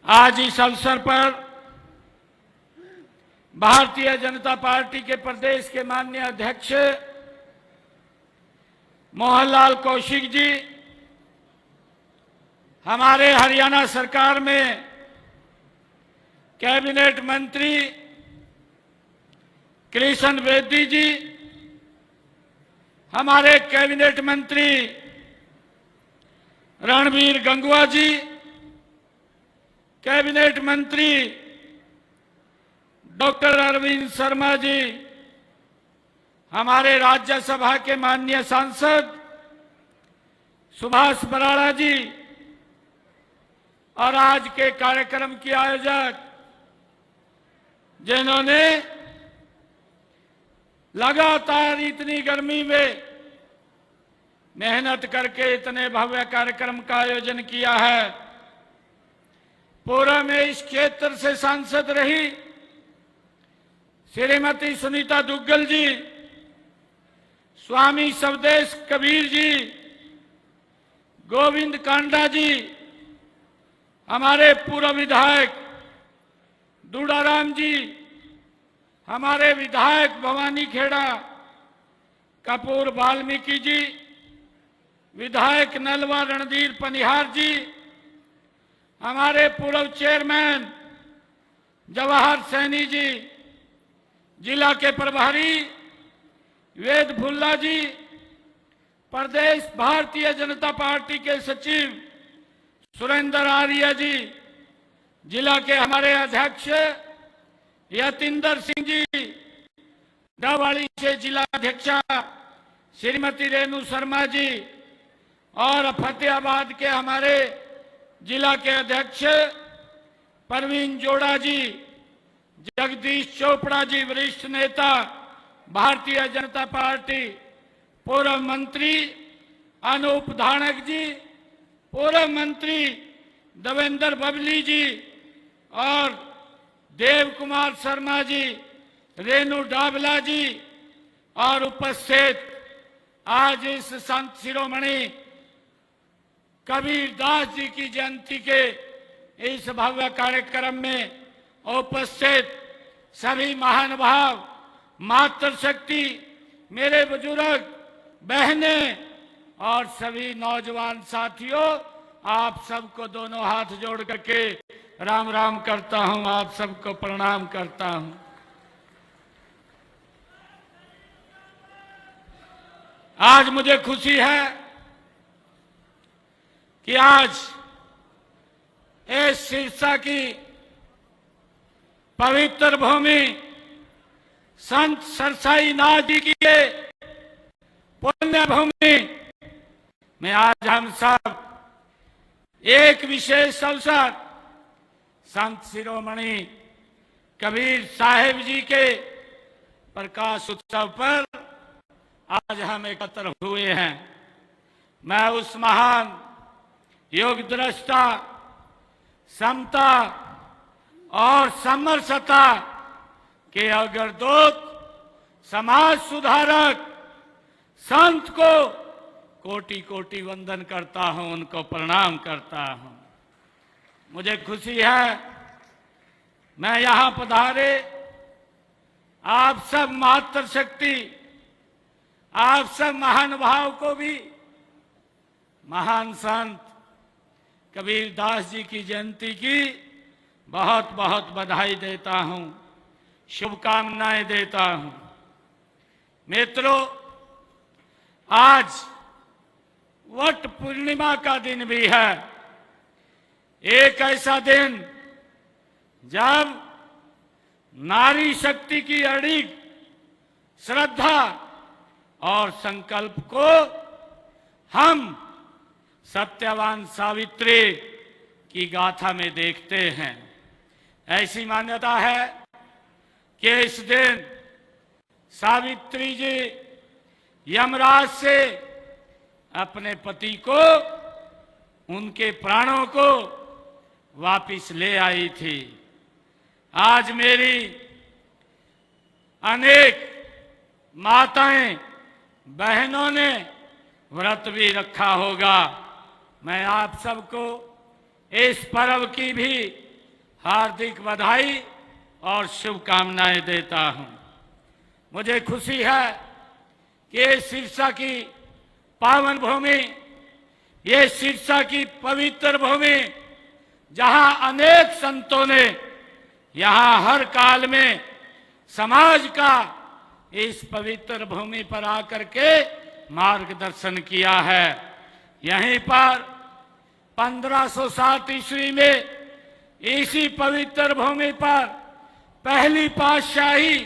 आज इस अवसर पर भारतीय जनता पार्टी के प्रदेश के माननीय अध्यक्ष मोहनलाल कौशिक जी, हमारे हरियाणा सरकार में कैबिनेट मंत्री कृष्ण बेदी जी, हमारे कैबिनेट मंत्री रणबीर गंगवा जी, कैबिनेट मंत्री डॉक्टर अरविंद शर्मा जी, हमारे राज्यसभा के माननीय सांसद सुभाष बराड़ा जी और आज के कार्यक्रम के आयोजक जिन्होंने लगातार इतनी गर्मी में मेहनत करके इतने भव्य कार्यक्रम का आयोजन किया है। पूर्व में इस क्षेत्र से सांसद रही श्रीमती सुनीता दुग्गल जी, स्वामी स्वदेश कबीर जी, गोविंद कांडा जी, हमारे पूर्व विधायक दूडाराम जी, हमारे विधायक भवानी खेड़ा कपूर वाल्मीकि जी, विधायक नलवा रणधीर पनिहार जी, हमारे पूर्व चेयरमैन जवाहर सैनी जी, जिला के प्रभारी वेद भुल्ला जी, प्रदेश भारतीय जनता पार्टी के सचिव सुरेंद्र आर्य जी, जिला के हमारे अध्यक्ष यतिंदर सिंह जी, डवाली से जिला अध्यक्षा श्रीमती रेणु शर्मा जी और फतेहाबाद के हमारे जिला के अध्यक्ष परवीन जोड़ा जी, जगदीश चोपड़ा जी, वरिष्ठ नेता भारतीय जनता पार्टी, पूर्व मंत्री अनूप धानक जी, पूर्व मंत्री देवेंद्र बबली जी और देव कुमार शर्मा जी, रेणु डाबला जी और उपस्थित आज इस संत शिरोमणि कबीर दास जी की जयंती के इस भव्य कार्यक्रम में उपस्थित सभी महानुभाव, मातृशक्ति, मेरे बुजुर्ग, बहनें और सभी नौजवान साथियों, आप सबको दोनों हाथ जोड़ करके राम राम करता हूं, आप सबको प्रणाम करता हूं। आज मुझे खुशी है कि आज इस सिरसा की पवित्र भूमि संत सरसाई नाथ जी की पुण्य भूमि में आज हम सब एक विशेष अवसर संत शिरोमणि कबीर साहिब जी के प्रकाश उत्सव पर आज हम एकत्र हुए हैं। मैं उस महान योग दृष्टा, समता और समरसता के अग्रदूत, समाज सुधारक संत को कोटि कोटि वंदन करता हूं, उनको प्रणाम करता हूं। मुझे खुशी है मैं यहां पधारे आप सब मातृशक्ति, आप सब महानुभाव को भी महान संत कबीर दास जी की जयंती की बहुत बहुत बधाई देता हूं, शुभकामनाएं देता हूं। मित्रों, आज वट पूर्णिमा का दिन भी है, एक ऐसा दिन जब नारी शक्ति की अड़िग श्रद्धा और संकल्प को हम सत्यवान सावित्री की गाथा में देखते हैं। ऐसी मान्यता है कि इस दिन सावित्री जी यमराज से अपने पति को, उनके प्राणों को वापिस ले आई थी। आज मेरी अनेक माताएं, बहनों ने व्रत भी रखा होगा। मैं आप सबको इस पर्व की भी हार्दिक बधाई और शुभकामनाएं देता हूं। मुझे खुशी है कि ये सिरसा की पावन भूमि, ये सिरसा की पवित्र भूमि, जहां अनेक संतों ने यहां हर काल में समाज का इस पवित्र भूमि पर आकर के मार्गदर्शन किया है। यहीं पर 1507 ईस्वी में इसी पवित्र भूमि पर पहली पातशाही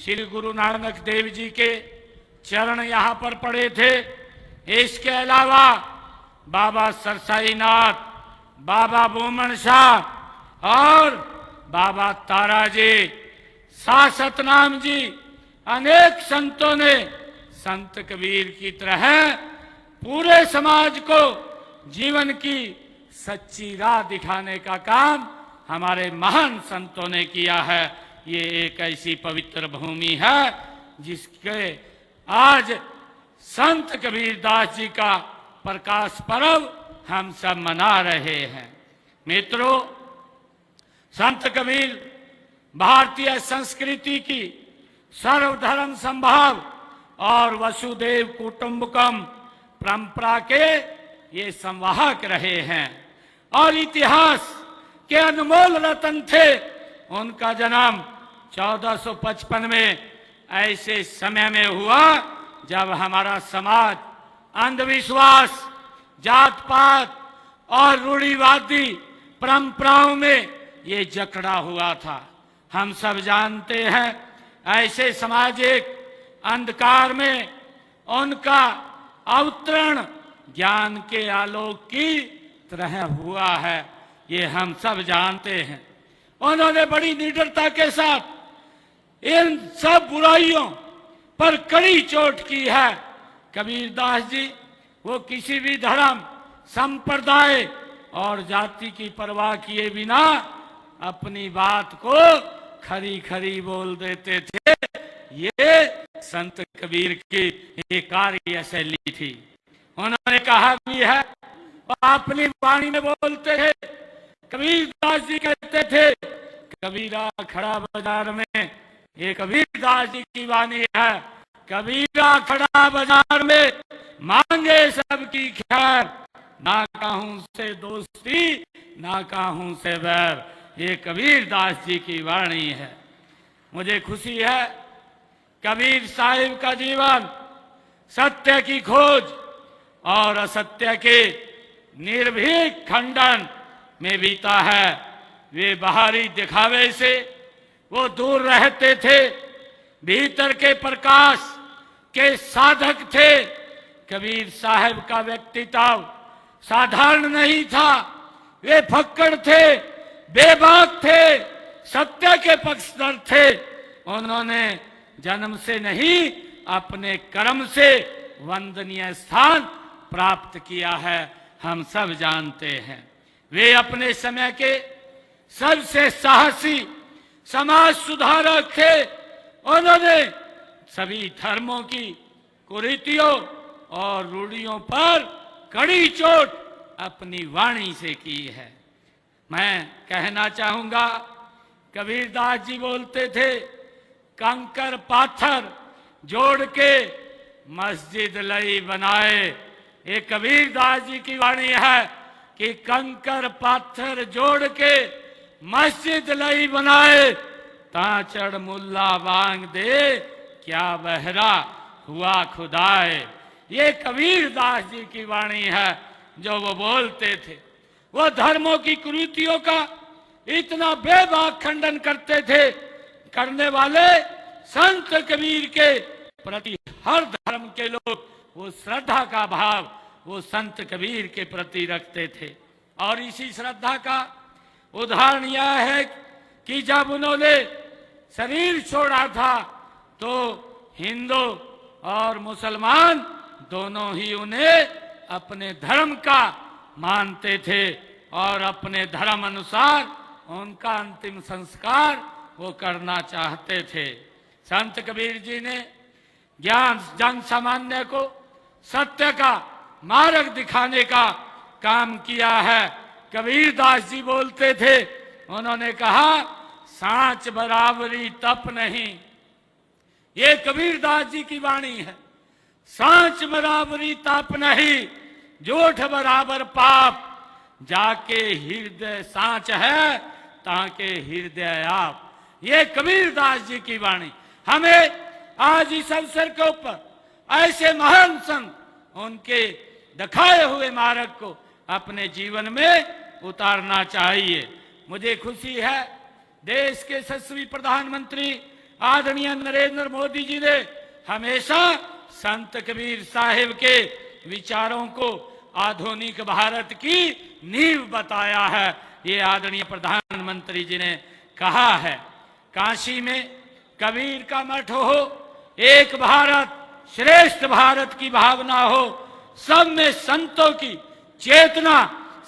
श्री गुरु नानक देव जी के चरण यहाँ पर पड़े थे। इसके अलावा बाबा सरसाई नाथ, बाबा बूमन शाह और बाबा तारा जी, सतनाम जी, अनेक संतों ने संत कबीर की तरह पूरे समाज को जीवन की सच्ची राह दिखाने का काम हमारे महान संतों ने किया है। ये एक ऐसी पवित्र भूमि है जिसके आज संत कबीर दास जी का प्रकाश पर्व हम सब मना रहे हैं। मित्रों, संत कबीर भारतीय संस्कृति की सर्वधर्म संभाव और वसुदेव कुटुंबकम परंपरा के ये संवाहक रहे हैं और इतिहास के अनमोल रतन थे। उनका जन्म 1455 में ऐसे समय में हुआ जब हमारा समाज अंधविश्वास, जात पात और रूढ़िवादी परंपराओं में ये जकड़ा हुआ था। हम सब जानते हैं ऐसे सामाजिक अंधकार में उनका अवतरण ज्ञान के आलोक की तरह हुआ है, ये हम सब जानते हैं। उन्होंने बड़ी निडरता के साथ इन सब बुराइयों पर कड़ी चोट की है। कबीर दास जी वो किसी भी धर्म, संप्रदाय और जाति की परवाह किए बिना अपनी बात को खरी खरी बोल देते थे। ये संत कबीर की एक कार्य शैली थी। उन्होंने कहा भी है, अपनी वाणी में बोलते थे। कबीर दास जी कहते थे, कबीरा खड़ा बाजार में, ये कबीर दास जी की वाणी है। कबीरा खड़ा बाजार में मांगे सबकी खैर, ना कहूं से दोस्ती ना कहूं से बैर, ये कबीर दास जी की वाणी है। मुझे खुशी है कबीर साहिब का जीवन सत्य की खोज और असत्य के निर्भीक खंडन में बीता है। वे बाहरी दिखावे से वो दूर रहते थे, भीतर के प्रकाश के साधक थे। कबीर साहब का व्यक्तित्व साधारण नहीं था। वे फक्कड़ थे, बेबाक थे, सत्य के पक्षधर थे। उन्होंने जन्म से नहीं अपने कर्म से वंदनीय स्थान प्राप्त किया है, हम सब जानते हैं। वे अपने समय के सबसे साहसी समाज सुधारक थे। उन्होंने सभी धर्मों की कुरीतियों और रूढ़ियों पर कड़ी चोट अपनी वाणी से की है। मैं कहना चाहूंगा, कबीर दास जी बोलते थे, कंकर पाथर जोड़ के मस्जिद लई बनाए। ये कबीर दास जी की वाणी है कि कंकर पाथर जोड़ के मस्जिद लई बनाए, ताचड़ मुल्ला बांग दे क्या बहरा हुआ खुदाए। ये कबीर दास जी की वाणी है जो वो बोलते थे। वो धर्मों की कुरीतियों का इतना बेबाक खंडन करते थे, करने वाले संत कबीर के प्रति हर धर्म के लोग वो श्रद्धा का भाव वो संत कबीर के प्रति रखते थे। और इसी श्रद्धा का उदाहरण यह है कि जब उन्होंने शरीर छोड़ा था तो हिंदू और मुसलमान दोनों ही उन्हें अपने धर्म का मानते थे और अपने धर्म अनुसार उनका अंतिम संस्कार वो करना चाहते थे। संत कबीर जी ने ज्ञान जन सामान्य को सत्य का मार्ग दिखाने का काम किया है। कबीर दास जी बोलते थे, उन्होंने कहा, सांच बराबरी तप नहीं। ये कबीरदास जी की वाणी है। सांच बराबरी तप नहीं, झूठ बराबर पाप, जाके हृदय सांच है ताके हृदय आप। ये कबीरदास जी की वाणी। हमें आज इस अवसर के ऊपर ऐसे महान संत, उनके दिखाए हुए मार्ग को अपने जीवन में उतारना चाहिए। मुझे खुशी है, देश के यशस्वी प्रधानमंत्री आदरणीय नरेंद्र मोदी जी ने हमेशा संत कबीर साहिब के विचारों को आधुनिक भारत की नींव बताया है। ये आदरणीय प्रधानमंत्री जी ने कहा है, काशी में कबीर का मठ हो, एक भारत श्रेष्ठ भारत की भावना हो, सब में संतों की चेतना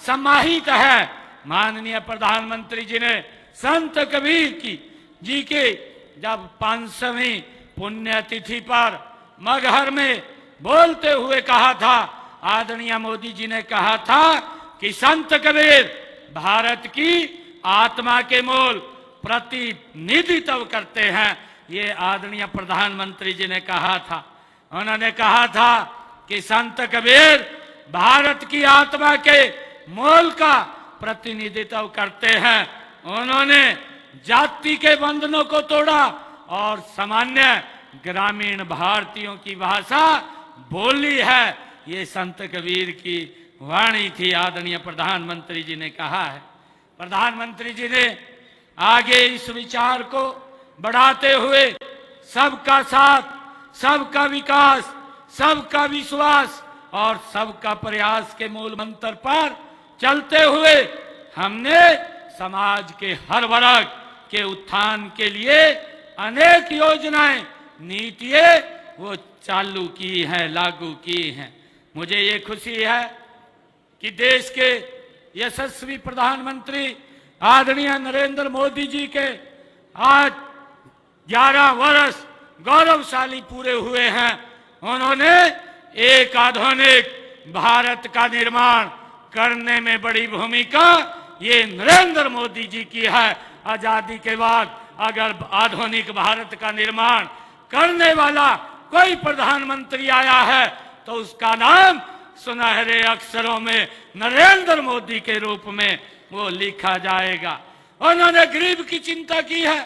समाहित है। माननीय प्रधानमंत्री जी ने संत कबीर जी के जब 500वीं पुण्यतिथि पर मगहर में बोलते हुए कहा था, आदरणीय मोदी जी ने कहा था कि संत कबीर भारत की आत्मा के मूल प्रतिनिधित्व करते हैं। ये आदरणीय प्रधानमंत्री जी ने कहा था। उन्होंने कहा था कि संत कबीर भारत की आत्मा के मूल का प्रतिनिधित्व करते हैं। उन्होंने जाति के बंधनों को तोड़ा और सामान्य ग्रामीण भारतीयों की भाषा बोली है। ये संत कबीर की वाणी थी, आदरणीय प्रधानमंत्री जी ने कहा है। प्रधानमंत्री जी ने आगे इस विचार को बढ़ाते हुए सबका साथ, सबका विकास, सबका विश्वास और सबका प्रयास के मूल मंत्र पर चलते हुए हमने समाज के हर वर्ग के उत्थान के लिए अनेक योजनाएं, नीतियां वो चालू की हैं, लागू की हैं। मुझे ये खुशी है कि देश के यशस्वी प्रधानमंत्री आदरणीय नरेंद्र मोदी जी के आज 11 वर्ष गौरवशाली पूरे हुए हैं। उन्होंने एक आधुनिक भारत का निर्माण करने में बड़ी भूमिका ये नरेंद्र मोदी जी की है। आजादी के बाद अगर आधुनिक भारत का निर्माण करने वाला कोई प्रधानमंत्री आया है तो उसका नाम सुनहरे अक्षरों में नरेंद्र मोदी के रूप में वो लिखा जाएगा। उन्होंने गरीब की चिंता की है।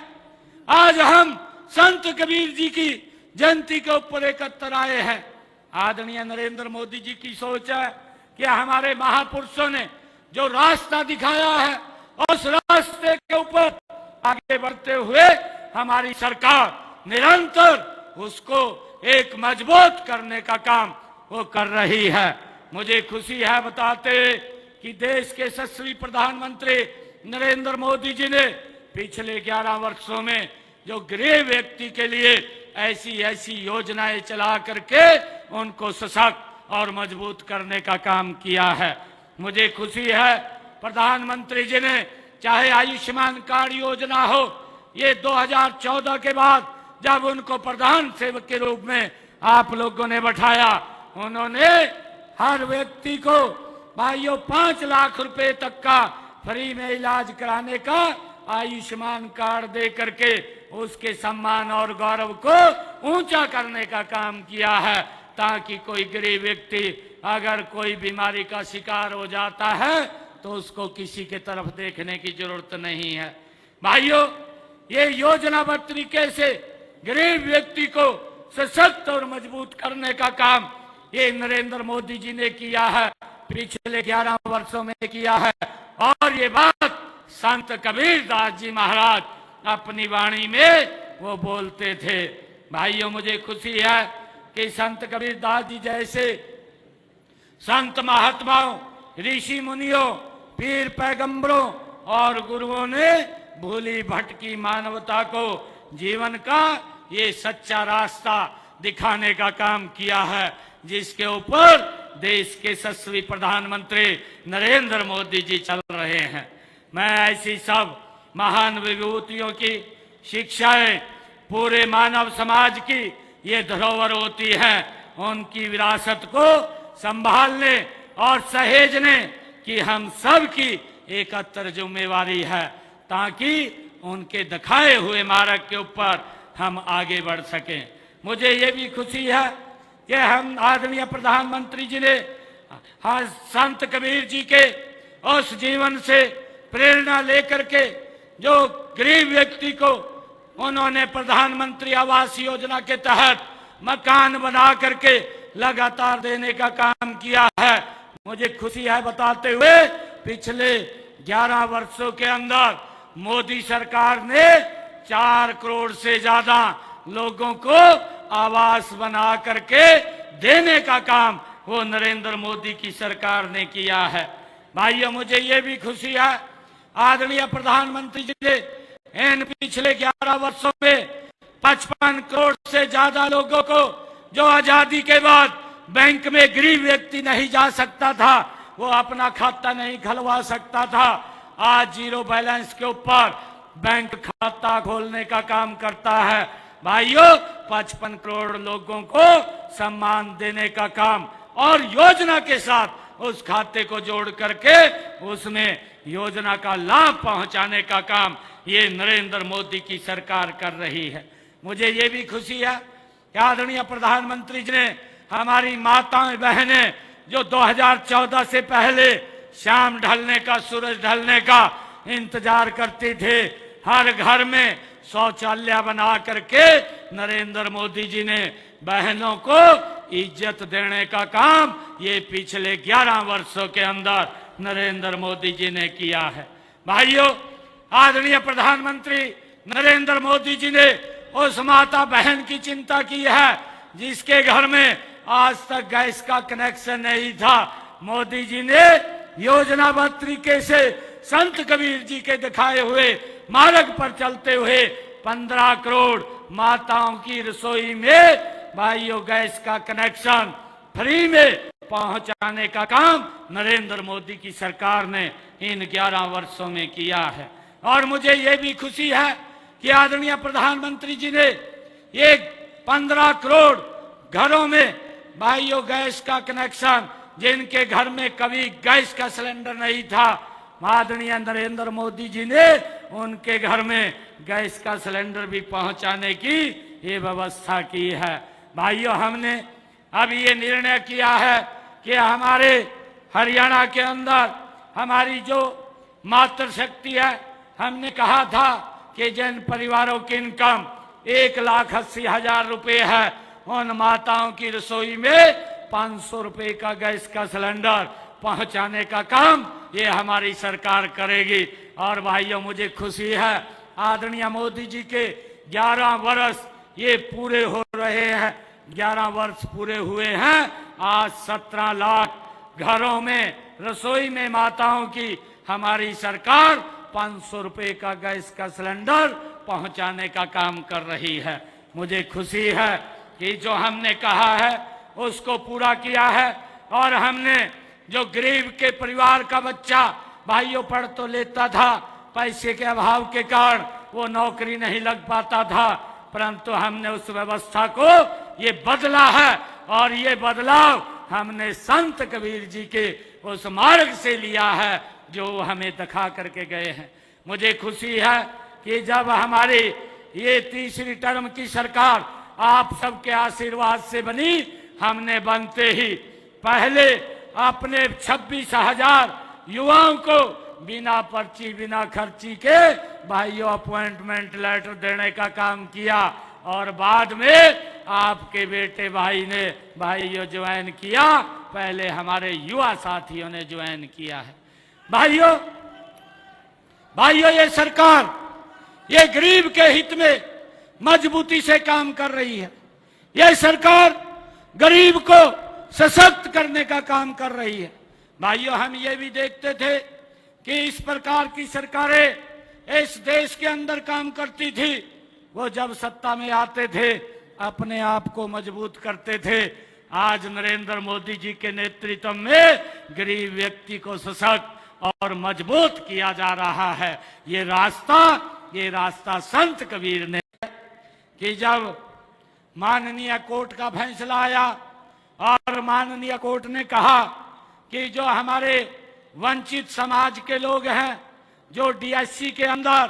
आज हम संत कबीर जी की जयंती के ऊपर एकत्र आए हैं। आदरणीय नरेंद्र मोदी जी की सोच है कि हमारे महापुरुषों ने जो रास्ता दिखाया है उस रास्ते के ऊपर आगे बढ़ते हुए हमारी सरकार निरंतर उसको एक मजबूत करने का काम वो कर रही है। मुझे खुशी है बताते कि देश के यशस्वी प्रधानमंत्री नरेंद्र मोदी जी ने पिछले 11 वर्षों में जो गरीब व्यक्ति के लिए ऐसी ऐसी योजनाएं चला करके उनको सशक्त और मजबूत करने का काम किया है। मुझे खुशी है प्रधानमंत्री जी ने चाहे आयुष्मान कार्ड योजना हो, ये 2014 के बाद जब उनको प्रधान सेवक के रूप में आप लोगों ने बैठाया, उन्होंने हर व्यक्ति को भाइयों 5 लाख रुपए तक का फ्री में इलाज कराने का आयुष्मान कार्ड दे करके उसके सम्मान और गौरव को ऊंचा करने का काम किया है, ताकि कोई गरीब व्यक्ति अगर कोई बीमारी का शिकार हो जाता है तो उसको किसी के तरफ देखने की जरूरत नहीं है। भाइयों, ये योजनाबद्ध तरीके से गरीब व्यक्ति को सशक्त और मजबूत करने का काम ये नरेंद्र मोदी जी ने किया है, पिछले 11 वर्षों में किया है। और ये बात संत कबीरदास जी महाराज अपनी वाणी में वो बोलते थे। भाइयों, मुझे खुशी है कि संत कबीरदास जी जैसे संत महात्माओं, ऋषि मुनियों, पीर पैगंबरों और गुरुओं ने भूली भटकी मानवता को जीवन का ये सच्चा रास्ता दिखाने का काम किया है, जिसके ऊपर देश के यशस्वी प्रधानमंत्री नरेंद्र मोदी जी चल रहे हैं। मैं ऐसी सब महान विभूतियों की शिक्षाएं पूरे मानव समाज की ये धरोहर होती है। उनकी विरासत को संभालने और सहेजने की हम सब की एकत्र जिम्मेवारी है, ताकि उनके दिखाए हुए मार्ग के ऊपर हम आगे बढ़ सकें। मुझे ये भी खुशी है कि हम आदरणीय प्रधानमंत्री जी ने संत कबीर जी के उस जीवन से प्रेरणा लेकर के जो गरीब व्यक्ति को उन्होंने प्रधानमंत्री आवास योजना के तहत मकान बना करके लगातार देने का काम किया है। मुझे खुशी है बताते हुए पिछले 11 वर्षों के अंदर मोदी सरकार ने 4 करोड़ से ज्यादा लोगों को आवास बना करके देने का काम वो नरेंद्र मोदी की सरकार ने किया है। भाइयों, मुझे ये भी खुशी है आदरणीय प्रधानमंत्री जी ने इन पिछले 11 वर्षों में 55 करोड़ से ज्यादा लोगों को जो आजादी के बाद बैंक में गरीब व्यक्ति नहीं जा सकता था, वो अपना खाता नहीं खुलवा सकता था, आज जीरो बैलेंस के ऊपर बैंक खाता खोलने का काम करता है। भाइयों, 55 करोड़ लोगों को सम्मान देने का काम और योजना के साथ उस खाते को जोड़ करके उसमें योजना का लाभ पहुंचाने का काम ये नरेंद्र मोदी की सरकार कर रही है। मुझे ये भी खुशी है कि आदरणीय प्रधानमंत्री जी ने हमारी माताएं बहनें जो 2014 से पहले शाम ढलने का, सूरज ढलने का इंतजार करती थे, हर घर में शौचालय बना करके नरेंद्र मोदी जी ने बहनों को इज्जत देने का काम ये पिछले 11 वर्षों के अंदर नरेंद्र मोदी जी ने किया है। भाइयों, आदरणीय प्रधानमंत्री नरेंद्र मोदी जी ने उस माता बहन की चिंता की है जिसके घर में आज तक गैस का कनेक्शन नहीं था। मोदी जी ने योजनाबद्ध तरीके से संत कबीर जी के दिखाए हुए मार्ग पर चलते हुए 15 करोड़ माताओं की रसोई में भाइयों गैस का कनेक्शन फ्री में पहुंचाने का काम नरेंद्र मोदी की सरकार ने इन 11 वर्षों में किया है। और मुझे ये भी खुशी है कि आदरणीय प्रधानमंत्री जी ने ये 15 करोड़ घरों में भाइयों गैस का कनेक्शन, जिनके घर में कभी गैस का सिलेंडर नहीं था, आदरणीय नरेंद्र मोदी जी ने उनके घर में गैस का सिलेंडर भी पहुंचाने की ये व्यवस्था की है। भाइयों, हमने अब ये निर्णय किया है कि हमारे हरियाणा के अंदर हमारी जो मातृशक्ति है, हमने कहा था कि जिन परिवारों की इनकम 1,80,000 रुपए है, उन माताओं की रसोई में 500 रुपए का गैस का सिलेंडर पहुंचाने का काम ये हमारी सरकार करेगी। और भाइयों, मुझे खुशी है आदरणीय मोदी जी के 11 वर्ष ये पूरे हो रहे हैं, 11 वर्ष पूरे हुए हैं। आज 17 लाख घरों में रसोई में माताओं की हमारी सरकार 500 रुपए का गैस का सिलेंडर पहुंचाने का काम कर रही है। मुझे खुशी है कि जो हमने कहा है उसको पूरा किया है। और हमने जो गरीब के परिवार का बच्चा भाइयों पढ़ तो लेता था, पैसे के अभाव के कारण वो नौकरी नहीं लग पाता था, परंतु हमने उस व्यवस्था को ये बदला है। और ये बदलाव हमने संत कबीर जी के उस मार्ग से लिया है जो हमें दिखा करके गए हैं। मुझे खुशी है कि जब हमारी ये तीसरी टर्म की सरकार आप सबके आशीर्वाद से बनी, हमने बनते ही पहले अपने 26,000 युवाओं को बिना पर्ची बिना खर्ची के भाइयों अपॉइंटमेंट लेटर देने का काम किया। और बाद में आपके बेटे भाई ने भाइयों ज्वाइन किया, पहले हमारे युवा साथियों ने ज्वाइन किया है। भाइयों ये सरकार ये गरीब के हित में मजबूती से काम कर रही है। यह सरकार गरीब को सशक्त करने का काम कर रही है। भाइयों, हम ये भी देखते थे कि इस प्रकार की सरकारें इस देश के अंदर काम करती थी, वो जब सत्ता में आते थे अपने आप को मजबूत करते थे। आज नरेंद्र मोदी जी के नेतृत्व में गरीब व्यक्ति को सशक्त और मजबूत किया जा रहा है। ये रास्ता संत कबीर ने कि जब माननीय कोर्ट का फैसला आया और माननीय कोर्ट ने कहा कि जो हमारे वंचित समाज के लोग हैं जो डीएससी के अंदर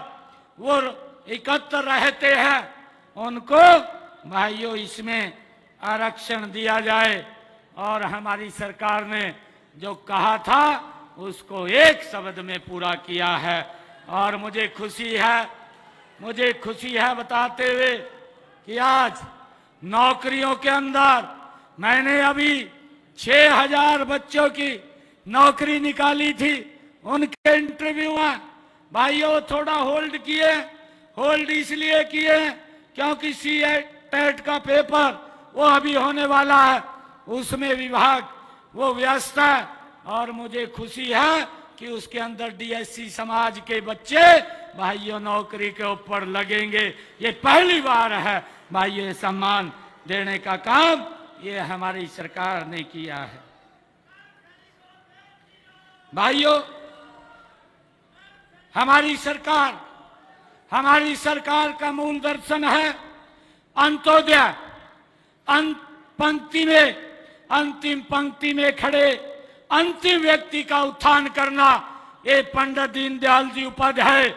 वो एकत्र रहते हैं उनको भाइयों इसमें आरक्षण दिया जाए। और हमारी सरकार ने जो कहा था उसको एक शब्द में पूरा किया है। और मुझे खुशी है बताते हुए कि आज नौकरियों के अंदर मैंने अभी 6000 बच्चों की नौकरी निकाली थी। उनके इंटरव्यू में भाइयों थोड़ा होल्ड इसलिए किए क्योंकि टेट का पेपर वो अभी होने वाला है, उसमें विभाग वो व्यस्त है। और मुझे खुशी है कि उसके अंदर डीएससी समाज के बच्चे भाइयों नौकरी के ऊपर लगेंगे। ये पहली बार है भाइयों, ये सम्मान देने का काम ये हमारी सरकार ने किया है। भाइयों हमारी सरकार का मूल दर्शन है अंत्योदय। अंतिम पंक्ति में खड़े अंतिम व्यक्ति का उत्थान करना, ये पंडित दीनदयाल जी उपाध्याय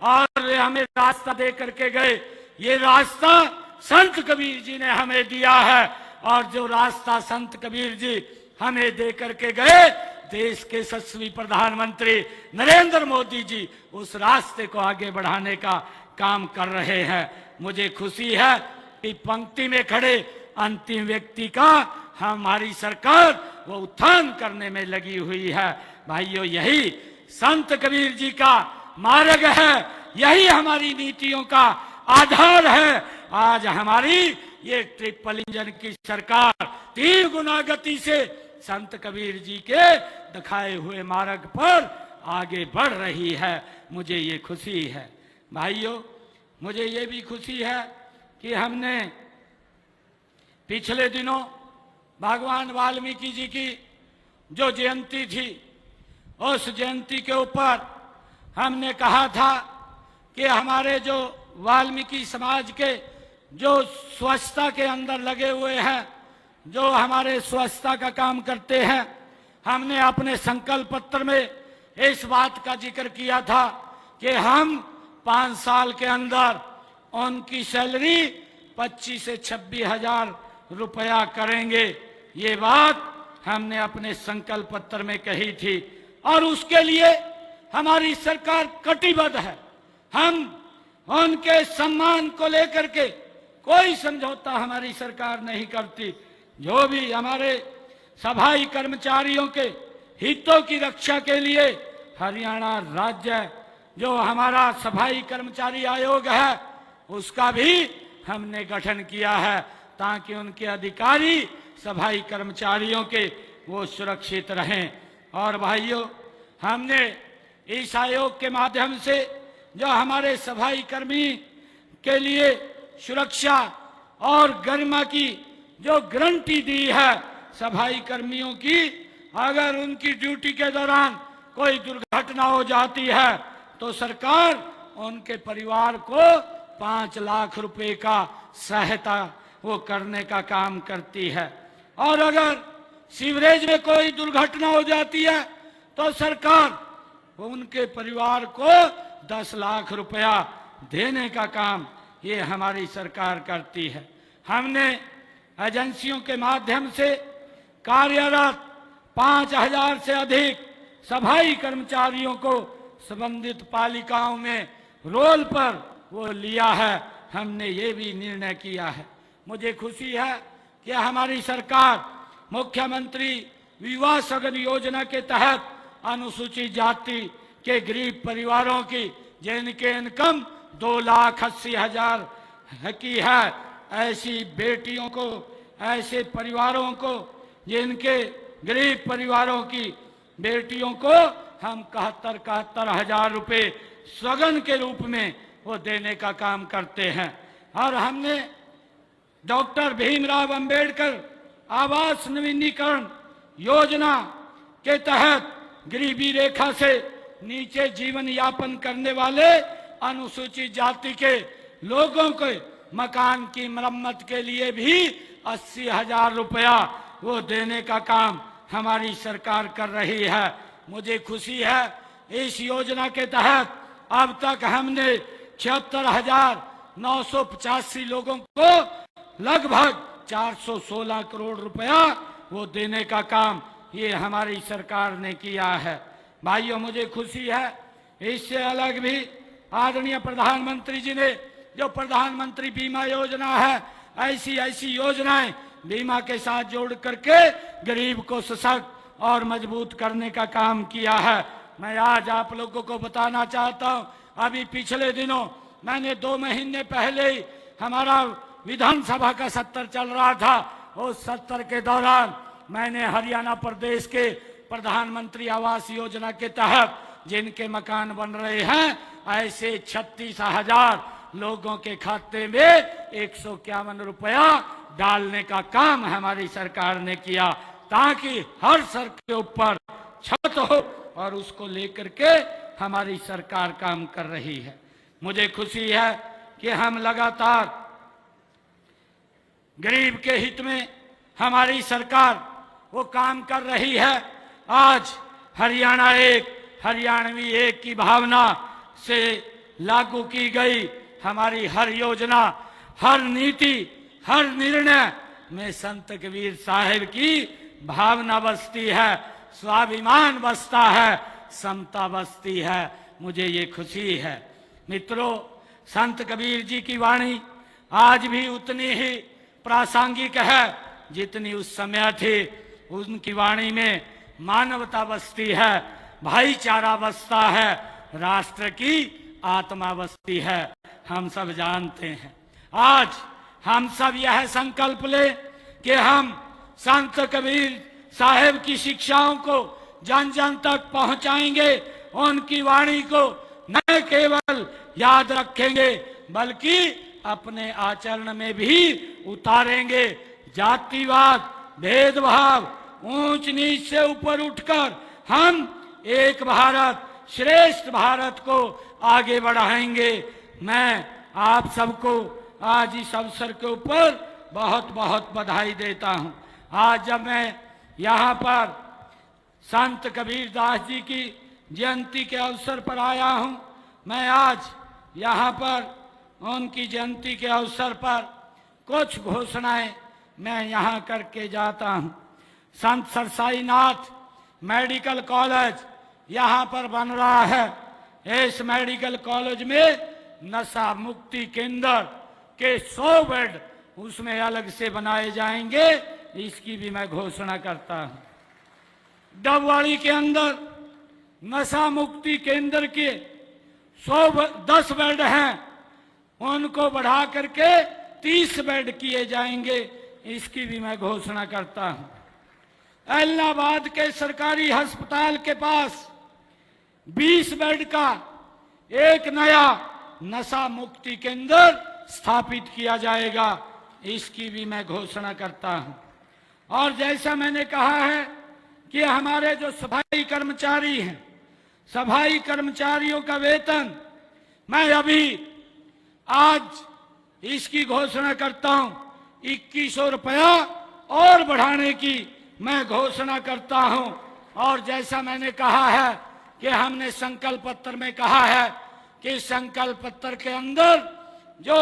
और हमें रास्ता दे करके गए। ये रास्ता संत कबीर जी ने हमें दिया है। और जो रास्ता संत कबीर जी हमें दे करके गए, देश के यशस्वी प्रधानमंत्री नरेंद्र मोदी जी उस रास्ते को आगे बढ़ाने का काम कर रहे हैं। मुझे खुशी है कि पंक्ति में खड़े अंतिम व्यक्ति का हमारी सरकार वो उत्थान करने में लगी हुई है। भाइयों यही संत कबीर जी का मार्ग है, यही हमारी नीतियों का आधार है। आज हमारी ये ट्रिपल इंजन की सरकार 3 गुना गति से संत कबीर जी के दिखाए हुए मार्ग पर आगे बढ़ रही है। मुझे ये खुशी है। भाइयों मुझे ये भी खुशी है कि हमने पिछले दिनों भगवान वाल्मीकि जी की जो जयंती थी, उस जयंती के ऊपर हमने कहा था कि हमारे जो वाल्मीकि समाज के जो स्वच्छता के अंदर लगे हुए हैं, जो हमारे स्वच्छता का काम करते हैं, हमने अपने संकल्प पत्र में इस बात का जिक्र किया था कि हम 5 साल के अंदर उनकी सैलरी 25 से 26 हजार रुपया करेंगे। ये बात हमने अपने संकल्प पत्र में कही थी और उसके लिए हमारी सरकार कटिबद्ध है। हम उनके सम्मान को लेकर के कोई समझौता हमारी सरकार नहीं करती। जो भी हमारे सफाई कर्मचारियों के हितों की रक्षा के लिए हरियाणा राज्य जो हमारा सफाई कर्मचारी आयोग है उसका भी हमने गठन किया है ताकि उनके अधिकारी सफाई कर्मचारियों के वो सुरक्षित रहें। और भाइयों हमने इस आयोग के माध्यम से जो हमारे सफाई कर्मी के लिए सुरक्षा और गरिमा की जो गारंटी दी है, सफाई कर्मियों की अगर उनकी ड्यूटी के दौरान कोई दुर्घटना हो जाती है तो सरकार उनके परिवार को 5 लाख रुपए का सहायता वो करने का काम करती है। और अगर सीवरेज में कोई दुर्घटना हो जाती है तो सरकार उनके परिवार को 10 लाख रुपया देने का काम ये हमारी सरकार करती है। हमने एजेंसियों के माध्यम से कार्यरत 5000 से अधिक सफाई कर्मचारियों को संबंधित पालिकाओं में रोल पर वो लिया है। हमने ये भी निर्णय किया है। मुझे खुशी है कि हमारी सरकार मुख्यमंत्री विवाह सगन योजना के तहत अनुसूचित जाति के गरीब परिवारों की जिनके इनकम 2,80,000 की है, ऐसी बेटियों को, ऐसे परिवारों को, जिनके गरीब परिवारों की बेटियों को हम 71 हजार रुपये सगन के रूप में वो देने का काम करते हैं। और हमने डॉक्टर भीमराव अंबेडकर आवास नवीनीकरण योजना के तहत गरीबी रेखा से नीचे जीवन यापन करने वाले अनुसूचित जाति के लोगों के मकान की मरम्मत के लिए भी 80,000 रुपया वो देने का काम हमारी सरकार कर रही है। मुझे खुशी है इस योजना के तहत अब तक हमने 76,985 लोगों को लगभग 416 करोड़ रुपया वो देने का काम ये हमारी सरकार ने किया है। भाइयों, मुझे खुशी है, इससे अलग भी आदरणीय प्रधानमंत्री जी ने जो प्रधानमंत्री बीमा योजना है, ऐसी योजनाएं बीमा के साथ जोड़ करके गरीब को सशक्त और मजबूत करने का काम किया है। मैं आज आप लोगों को बताना चाहता हूं, अभी पिछले दिनों मैंने 2 महीने पहले ही हमारा विधानसभा का सत्र चल रहा था, उस सत्र के दौरान मैंने हरियाणा प्रदेश के प्रधानमंत्री आवास योजना के तहत जिनके मकान बन रहे हैं, ऐसे 36,000 लोगों के खाते में 151 रुपया डालने का काम हमारी सरकार ने किया, ताकि हर सर के ऊपर छत हो और उसको लेकर के हमारी सरकार काम कर रही है। मुझे खुशी है कि हम लगातार गरीब के हित में हमारी सरकार वो काम कर रही है। आज हरियाणा एक, हरियाणवी एक की भावना से लागू की गई हमारी हर योजना, हर नीति, हर निर्णय में संत कबीर साहिब की भावना बसती है, स्वाभिमान बसता है, समता बसती है। मुझे ये खुशी है। मित्रों, संत कबीर जी की वाणी आज भी उतनी ही प्रासंगिक है जितनी उस समय थी। उनकी वाणी में मानवता बसती है, भाईचारा बसता है, राष्ट्र की आत्मा बसती है। हम सब जानते हैं। आज हम सब यह संकल्प ले कि हम संत कबीर साहिब की शिक्षाओं को जन जन तक पहुंचाएंगे, उनकी वाणी को न केवल याद रखेंगे बल्कि अपने आचरण में भी उतारेंगे। जातिवाद, भेदभाव, ऊंच नीच से ऊपर उठकर हम एक भारत श्रेष्ठ भारत को आगे बढ़ाएंगे। मैं आप सबको आज इस अवसर के ऊपर बहुत बहुत बधाई देता हूं। आज जब मैं यहाँ पर संत कबीर दास जी की जयंती के अवसर पर आया हूं, मैं आज यहाँ पर उनकी जयंती के अवसर पर कुछ घोषणाएं मैं यहाँ करके जाता हूं। संत सरसाईनाथ मेडिकल कॉलेज यहाँ पर बन रहा है। इस मेडिकल कॉलेज में नशा मुक्ति केंद्र के 100 बेड उसमें अलग से बनाए जाएंगे, इसकी भी मैं घोषणा करता हूं। डबवाड़ी के अंदर नशा मुक्ति केंद्र के 10 बेड हैं, उनको बढ़ा करके 30 बेड किए जाएंगे, इसकी भी मैं घोषणा करता हूं। इलाहाबाद के सरकारी अस्पताल के पास 20 बेड का एक नया नशा मुक्ति केंद्र स्थापित किया जाएगा, इसकी भी मैं घोषणा करता हूं। और जैसा मैंने कहा है कि हमारे जो सफाई कर्मचारी हैं, सफाई कर्मचारियों का वेतन मैं अभी आज इसकी घोषणा करता हूं, 2100 रुपया और बढ़ाने की मैं घोषणा करता हूं। और जैसा मैंने कहा है कि हमने संकल्प पत्र में कहा है कि संकल्प पत्र के अंदर जो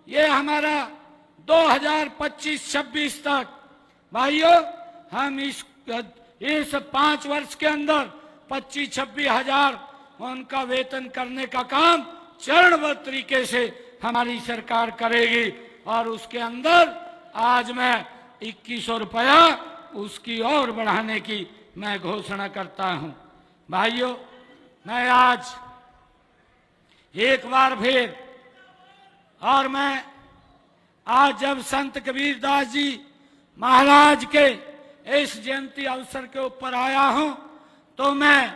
ये हमारा 2025-26 तक भाइयों हम इस 5 वर्ष के अंदर 25-26 हजार उनका वेतन करने का काम चरणबद्ध तरीके से हमारी सरकार करेगी। और उसके अंदर आज मैं 2100 रुपया उसकी और बढ़ाने की मैं घोषणा करता हूं। भाइयों, मैं आज एक बार फिर और मैं आज जब संत कबीर दास जी महाराज के इस जयंती अवसर के ऊपर आया हूं, तो मैं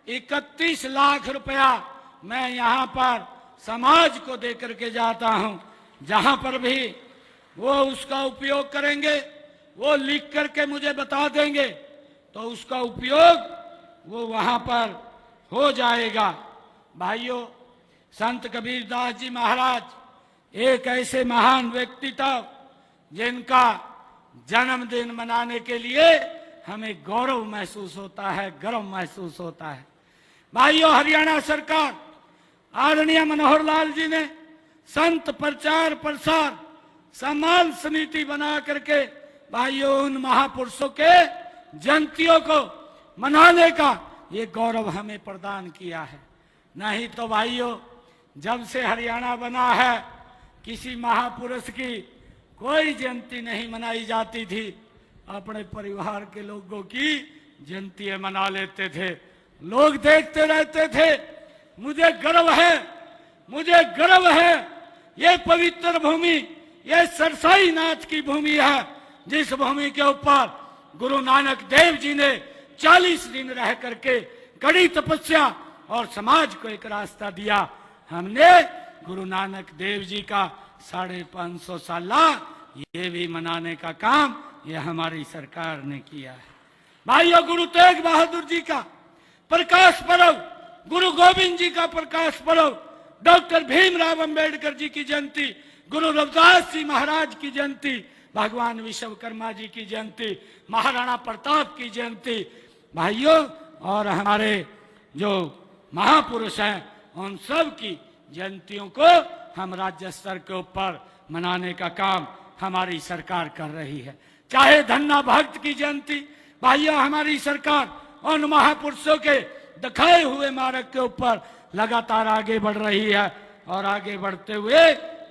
31 लाख रुपया मैं यहाँ पर समाज को दे करके जाता हूं। जहां पर भी वो उसका उपयोग करेंगे, वो लिख करके मुझे बता देंगे, तो उसका उपयोग वो वहां पर हो जाएगा। भाइयों, संत कबीर दास जी महाराज एक ऐसे महान व्यक्तित्व जिनका जन्मदिन मनाने के लिए हमें गौरव महसूस होता है, गर्व महसूस होता है। भाइयों, हरियाणा सरकार आदरणीय मनोहर लाल जी ने संत प्रचार प्रसार सम्मान समिति बना करके भाइयों उन महापुरुषों के जयंतियों को मनाने का ये गौरव हमें प्रदान किया है। नहीं तो भाइयों, जब से हरियाणा बना है किसी महापुरुष की कोई जयंती नहीं मनाई जाती थी। अपने परिवार के लोगों की जयंती मना लेते थे, लोग देखते रहते थे। मुझे गर्व है, मुझे गर्व है, ये पवित्र भूमि, ये सरसाई नाथ की भूमि है, जिस भूमि के ऊपर गुरु नानक देव जी ने 40 दिन रह करके कड़ी तपस्या और समाज को एक रास्ता दिया। हमने गुरु नानक देव जी का 550 साल ये भी मनाने का काम ये हमारी सरकार ने किया है। भाइयों, गुरु तेग बहादुर जी का प्रकाश पर्व, गुरु गोविंद जी का प्रकाश पर्व, डॉक्टर भीमराव अंबेडकर जी की जयंती, गुरु रविदास जी महाराज की जयंती, भगवान विश्वकर्मा जी की जयंती, महाराणा प्रताप की जयंती, भाइयों, और हमारे जो महापुरुष हैं उन सब की जयंतियों को हम राज्य स्तर के ऊपर मनाने का काम हमारी सरकार कर रही है। चाहे धन्ना भक्त की जयंती, भाइयों, हमारी सरकार उन महापुरुषों के दिखाए हुए मार्ग के ऊपर लगातार आगे बढ़ रही है और आगे बढ़ते हुए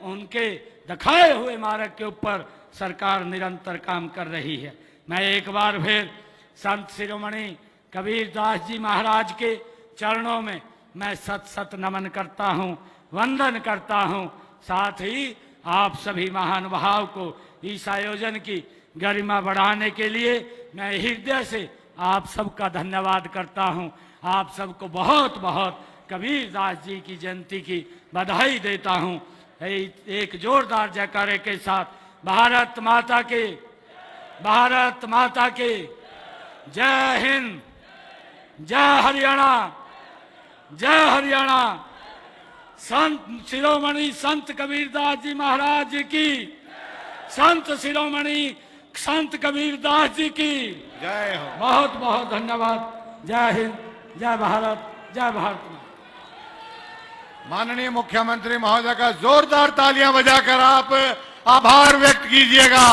उनके दिखाए हुए मार्ग के ऊपर सरकार निरंतर काम कर रही है। मैं एक बार फिर संत शिरोमणि कबीर दास जी महाराज के चरणों में मैं सत सत नमन करता हूँ, वंदन करता हूँ। साथ ही आप सभी महानुभाव को इस आयोजन की गरिमा बढ़ाने के लिए मैं हृदय से आप सबका धन्यवाद करता हूँ। आप सबको बहुत बहुत कबीर दास जी की जयंती की बधाई देता हूँ। एक जोरदार जयकारे के साथ भारत माता के, भारत माता के, जय हिंद, जय हरियाणा, जय हरियाणा। संत शिरोमणि संत कबीरदास जी महाराज जी की, संत शिरोमणि संत कबीरदास जी की जय हो। बहुत बहुत धन्यवाद। जय हिंद, जय भारत, जय भारत। माननीय मुख्यमंत्री महोदय का जोरदार तालियां बजाकर आप आभार व्यक्त कीजिएगा।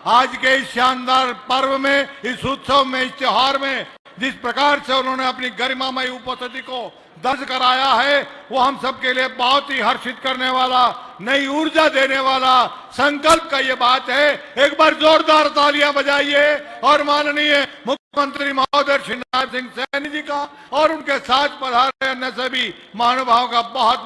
आज के इस शानदार पर्व में, इस उत्सव में, इस त्योहार में जिस प्रकार से उन्होंने अपनी गरिमामयी उपस्थिति को दर्ज कराया है वो हम सबके लिए बहुत ही हर्षित करने वाला, नई ऊर्जा देने वाला संकल्प का ये बात है। एक बार जोरदार तालियां बजाइए और माननीय मुख्यमंत्री महोदय शिवराज सिंह सैनी जी का और उनके साथ पधारे अन्य सभी महानुभावों का बहुत